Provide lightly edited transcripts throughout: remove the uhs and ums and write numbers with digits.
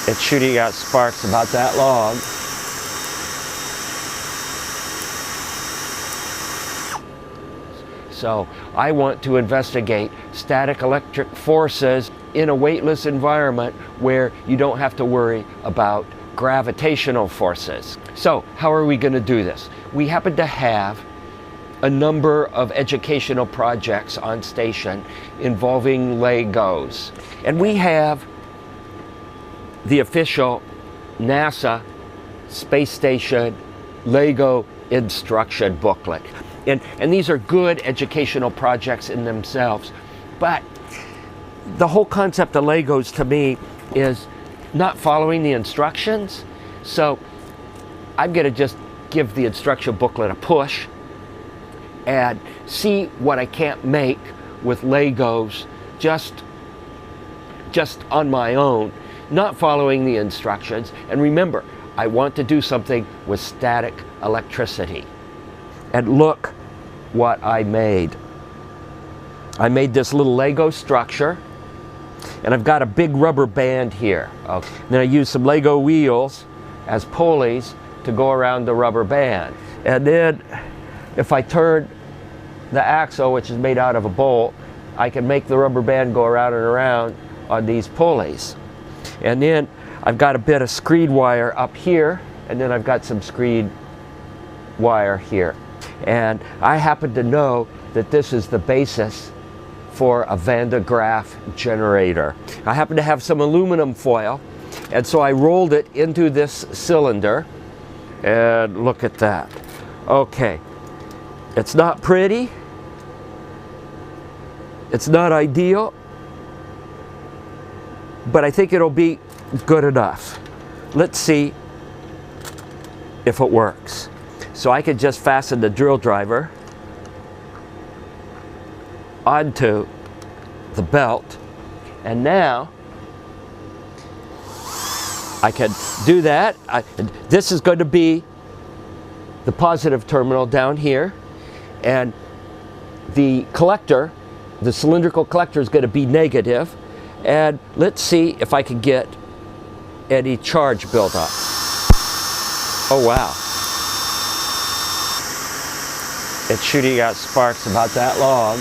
It's shooting out sparks about that long. So I want to investigate static electric forces in a weightless environment where you don't have to worry about gravitational forces. So how are we going to do this? We happen to have a number of educational projects on station involving Legos. And we have the official NASA Space Station Lego instruction booklet. And these are good educational projects in themselves. But the whole concept of Legos to me is not following the instructions. So I'm going to just give the instruction booklet a push and see what I can't make with Legos just on my own, not following the instructions. And remember, I want to do something with static electricity. And look what I made. I made this little Lego structure, and I've got a big rubber band here. Okay. Then I used some Lego wheels as pulleys to go around the rubber band. And then if I turn the axle, which is made out of a bolt, I can make the rubber band go around and around on these pulleys. And then I've got a bit of screed wire up here, and then I've got some screed wire here. And I happen to know that this is the basis for a Van de Graaff generator. I happen to have some aluminum foil, and so I rolled it into this cylinder, and look at that. Okay, it's not pretty, it's not ideal, but I think it'll be good enough. Let's see if it works. So I could just fasten the drill driver onto the belt, and now I can do that. This is going to be the positive terminal down here, and the collector, the cylindrical collector, is going to be negative. And let's see if I can get any charge built up. Oh wow. It's shooting out sparks about that long.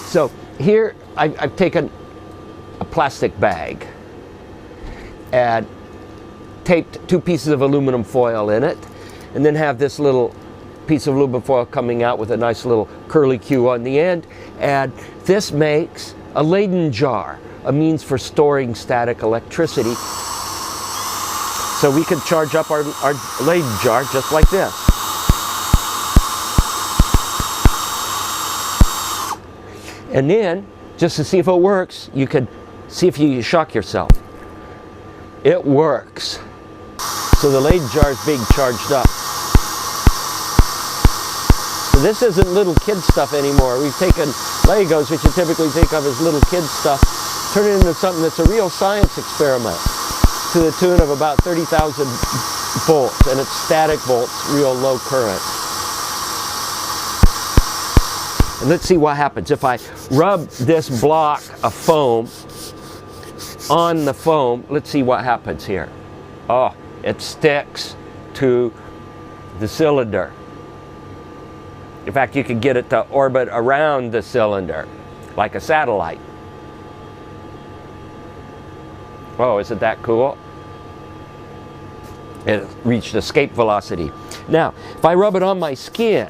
So here I've taken a plastic bag and taped 2 pieces of aluminum foil in it, and then have this little piece of aluminum foil coming out with a nice little curly Q on the end. And this makes a Leiden jar, a means for storing static electricity. So we can charge up our Leiden jar just like this. And then, just to see if it works, you can see if you shock yourself. It works. So the Leiden jar is being charged up. So this isn't little kid stuff anymore. We've taken Legos, which you typically think of as little kid stuff, turn it into something that's a real science experiment to the tune of about 30,000 volts, and it's static volts, real low current. And let's see what happens. If I rub this block of foam on the foam, let's see what happens here. Oh, it sticks to the cylinder. In fact, you can get it to orbit around the cylinder like a satellite. Oh, isn't that cool? It reached escape velocity. Now, if I rub it on my skin,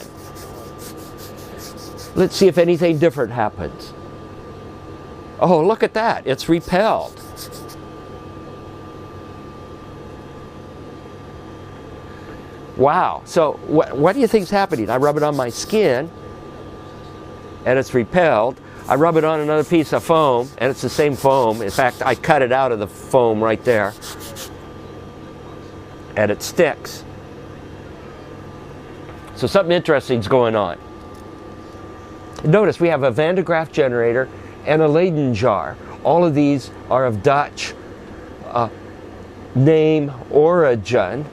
let's see if anything different happens. Oh, look at that. It's repelled. Wow. So what do you think is happening? I rub it on my skin, and it's repelled. I rub it on another piece of foam, and it's the same foam. In fact, I cut it out of the foam right there, and it sticks. So something interesting is going on. Notice we have a Van de Graaff generator and a Leiden jar. All of these are of Dutch name origin.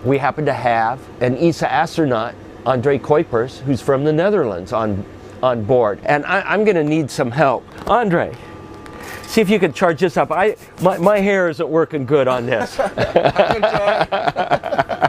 we happen to have an ESA astronaut, Andre Kuipers, who's from the Netherlands, on board. And I'm going to need some help. Andre, see if you can charge this up. My hair isn't working good on this. I can try.